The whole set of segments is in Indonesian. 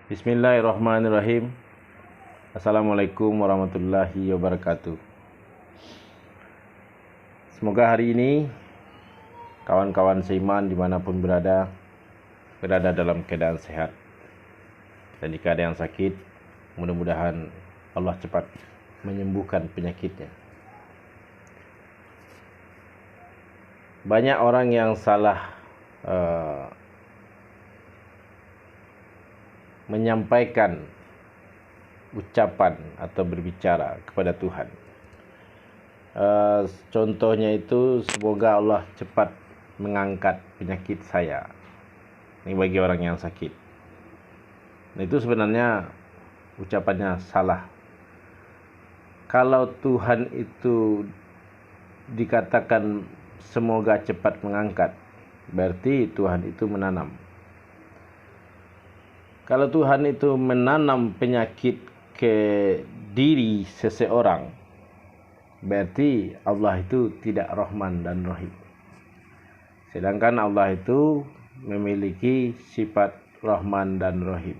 Bismillahirrahmanirrahim. Assalamualaikum warahmatullahi wabarakatuh. Semoga hari ini kawan-kawan seiman dimanapun berada dalam keadaan sehat. Dan jika ada yang sakit, mudah-mudahan Allah cepat menyembuhkan penyakitnya. Banyak orang yang salah menyampaikan ucapan atau berbicara kepada Tuhan. Contohnya itu, semoga Allah cepat mengangkat penyakit saya. Ini bagi orang yang sakit. Nah, itu sebenarnya ucapannya salah. Kalau Tuhan itu dikatakan semoga cepat mengangkat, berarti Tuhan itu menanam. Kalau Tuhan itu menanam penyakit ke diri seseorang, berarti Allah itu tidak Rahman dan Rahim. Sedangkan Allah itu memiliki sifat Rahman dan Rahim.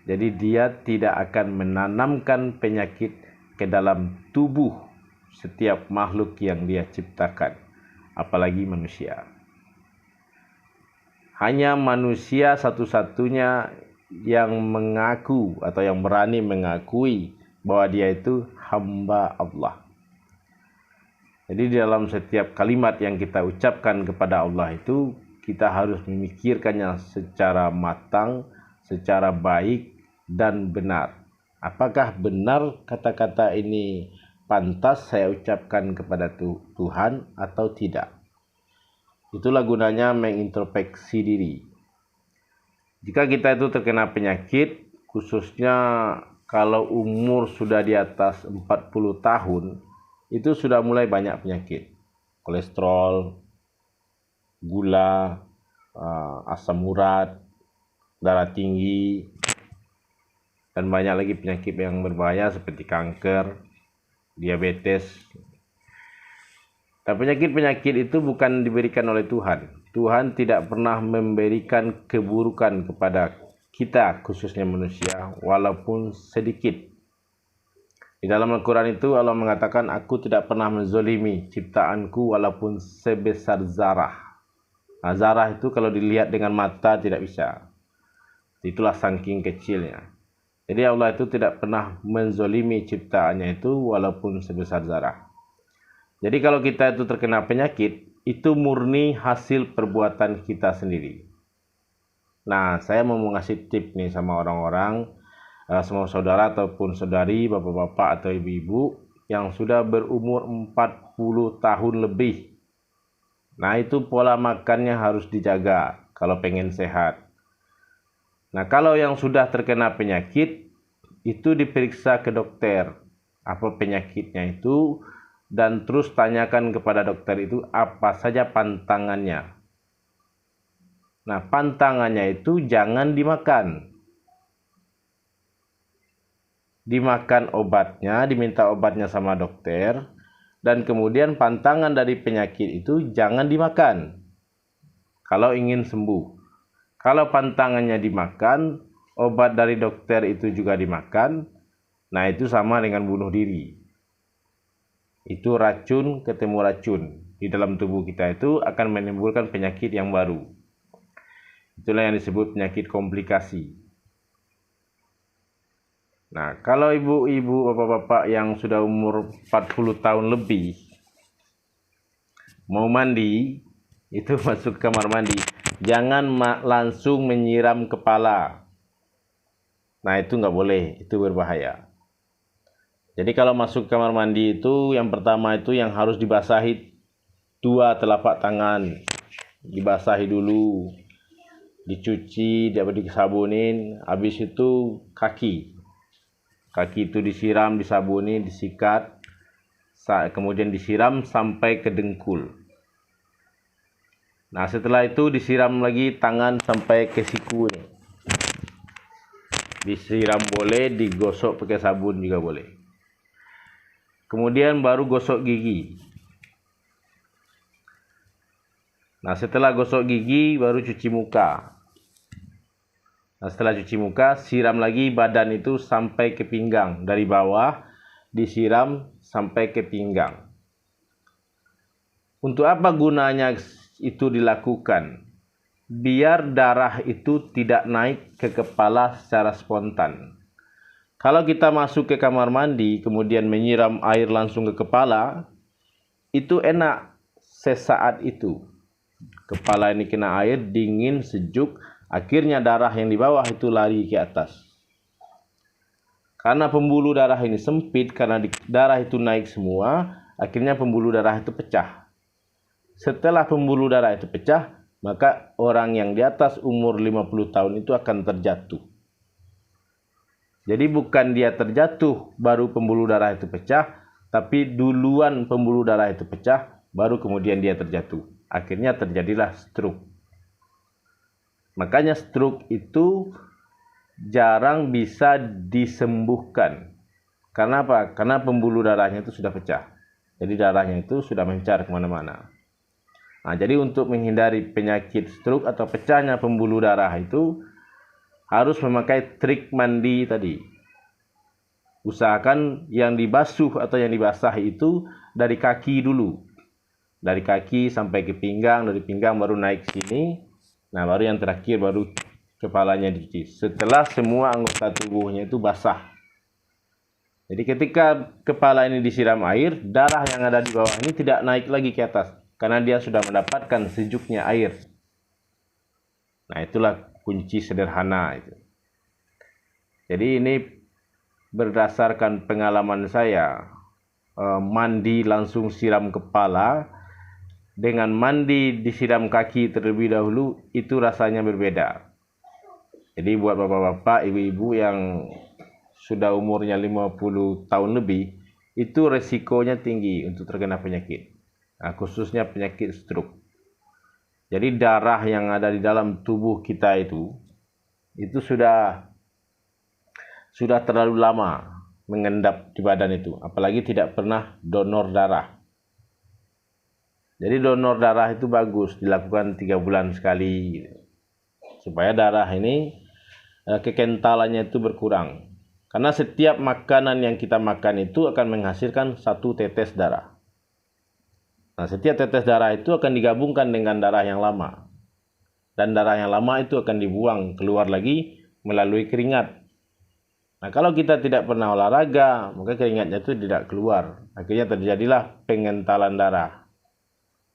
Jadi dia tidak akan menanamkan penyakit ke dalam tubuh setiap makhluk yang dia ciptakan, apalagi manusia. Hanya manusia satu-satunya yang mengaku atau yang berani mengakui bahwa dia itu hamba Allah. Jadi dalam setiap kalimat yang kita ucapkan kepada Allah itu, kita harus memikirkannya secara matang, secara baik dan benar. Apakah benar kata-kata ini pantas saya ucapkan kepada Tuhan atau tidak? Itulah gunanya mengintrospeksi diri. Jika kita itu terkena penyakit, khususnya kalau umur sudah di atas 40 tahun, itu sudah mulai banyak penyakit. Kolesterol, gula, asam urat, darah tinggi, dan banyak lagi penyakit yang berbahaya seperti kanker, diabetes. Dan penyakit-penyakit itu bukan diberikan oleh Tuhan. Tuhan tidak pernah memberikan keburukan kepada kita, khususnya manusia, walaupun sedikit. Di dalam Al-Quran itu Allah mengatakan, aku tidak pernah menzolimi ciptaanku walaupun sebesar zarah. Nah, zarah itu kalau dilihat dengan mata tidak bisa. Itulah saking kecilnya. Jadi Allah itu tidak pernah menzolimi ciptaannya itu walaupun sebesar zarah. Jadi kalau kita itu terkena penyakit, itu murni hasil perbuatan kita sendiri. Nah, saya mau ngasih tip nih sama orang-orang, semua saudara ataupun saudari, bapak-bapak atau ibu-ibu yang sudah berumur 40 tahun lebih. Nah, itu pola makannya harus dijaga kalau pengen sehat. Nah, kalau yang sudah terkena penyakit, itu diperiksa ke dokter apa penyakitnya itu, dan terus tanyakan kepada dokter itu apa saja pantangannya. Nah, pantangannya itu jangan dimakan. Dimakan obatnya, diminta obatnya sama dokter, dan kemudian pantangan dari penyakit itu jangan dimakan kalau ingin sembuh. Kalau pantangannya dimakan, obat dari dokter itu juga dimakan, nah itu sama dengan bunuh diri. Itu racun ketemu racun di dalam tubuh kita, itu akan menimbulkan penyakit yang baru. Itulah yang disebut penyakit komplikasi. Nah, kalau ibu-ibu, bapak-bapak yang sudah umur 40 tahun lebih mau mandi, itu masuk ke kamar mandi, jangan langsung menyiram kepala. Nah, itu nggak boleh, itu berbahaya. Jadi kalau masuk kamar mandi itu, yang pertama itu yang harus dibasahi 2 telapak tangan. Dibasahi dulu, dicuci, dapat disabunin, habis itu kaki. Kaki itu disiram, disabuni, disikat, kemudian disiram sampai ke dengkul. Nah, setelah itu disiram lagi tangan sampai ke siku. Disiram boleh, digosok pakai sabun juga boleh. Kemudian baru gosok gigi. Nah, setelah gosok gigi baru cuci muka. Nah, setelah cuci muka, siram lagi badan itu sampai ke pinggang. Dari bawah disiram sampai ke pinggang. Untuk apa gunanya itu dilakukan? Biar darah itu tidak naik ke kepala secara spontan. Kalau kita masuk ke kamar mandi, kemudian menyiram air langsung ke kepala, itu enak sesaat itu. Kepala ini kena air, dingin, sejuk, akhirnya darah yang di bawah itu lari ke atas. Karena pembuluh darah ini sempit, karena darah itu naik semua, akhirnya pembuluh darah itu pecah. Setelah pembuluh darah itu pecah, maka orang yang di atas umur 50 tahun itu akan terjatuh. Jadi bukan dia terjatuh baru pembuluh darah itu pecah, tapi duluan pembuluh darah itu pecah, baru kemudian dia terjatuh. Akhirnya terjadilah stroke. Makanya stroke itu jarang bisa disembuhkan. Karena apa? Karena pembuluh darahnya itu sudah pecah. Jadi darahnya itu sudah mencar kemana-mana. Nah, jadi untuk menghindari penyakit stroke atau pecahnya pembuluh darah itu harus memakai trik mandi tadi. Usahakan yang dibasuh atau yang dibasahi itu dari kaki dulu. Dari kaki sampai ke pinggang, dari pinggang baru naik sini. Nah, baru yang terakhir baru kepalanya dicuci. Setelah semua anggota tubuhnya itu basah. Jadi ketika kepala ini disiram air, darah yang ada di bawah ini tidak naik lagi ke atas. Karena dia sudah mendapatkan sejuknya air. Nah, itulah kunci sederhana itu. Jadi ini berdasarkan pengalaman saya, mandi langsung siram kepala dengan mandi disiram kaki terlebih dahulu itu rasanya berbeda. Jadi buat bapak-bapak, ibu-ibu yang sudah umurnya 50 tahun lebih, itu resikonya tinggi untuk terkena penyakit. Nah, khususnya penyakit stroke. Jadi darah yang ada di dalam tubuh kita itu sudah terlalu lama mengendap di badan itu, apalagi tidak pernah donor darah. Jadi donor darah itu bagus dilakukan 3 bulan sekali, supaya darah ini kekentalannya itu berkurang. Karena setiap makanan yang kita makan itu akan menghasilkan 1 tetes darah. Nah, setiap tetes darah itu akan digabungkan dengan darah yang lama. Dan darah yang lama itu akan dibuang keluar lagi melalui keringat. Nah, kalau kita tidak pernah olahraga, maka keringatnya itu tidak keluar. Akhirnya terjadilah pengentalan darah.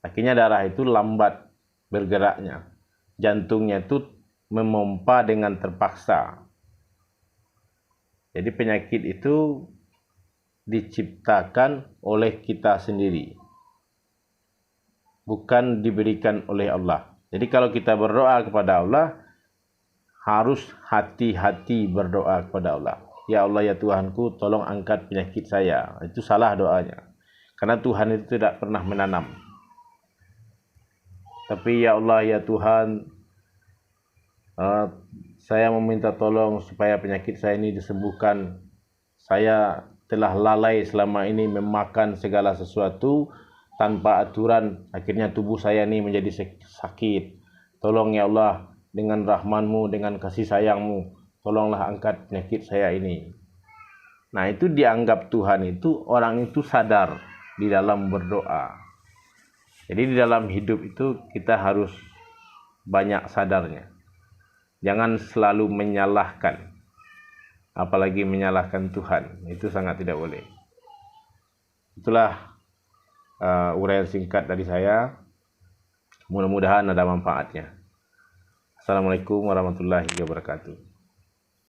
Akhirnya darah itu lambat bergeraknya. Jantungnya itu memompa dengan terpaksa. Jadi penyakit itu diciptakan oleh kita sendiri, bukan diberikan oleh Allah. Jadi kalau kita berdoa kepada Allah, harus hati-hati berdoa kepada Allah. Ya Allah, ya Tuhanku, tolong angkat penyakit saya. Itu salah doanya. Karena Tuhan itu tidak pernah menanam. Tapi ya Allah, ya Tuhan, saya meminta tolong supaya penyakit saya ini disembuhkan. Saya telah lalai selama ini memakan segala sesuatu tanpa aturan. Akhirnya tubuh saya ini menjadi sakit. Tolong ya Allah, dengan rahman-Mu, dengan kasih sayang-Mu, tolonglah angkat penyakit saya ini. Nah, itu dianggap Tuhan itu, orang itu sadar di dalam berdoa. Jadi di dalam hidup itu kita harus banyak sadarnya. Jangan selalu menyalahkan, apalagi menyalahkan Tuhan. Itu sangat tidak boleh. Itulah uraian singkat dari saya. Mudah-mudahan ada manfaatnya. Assalamualaikum warahmatullahi wabarakatuh.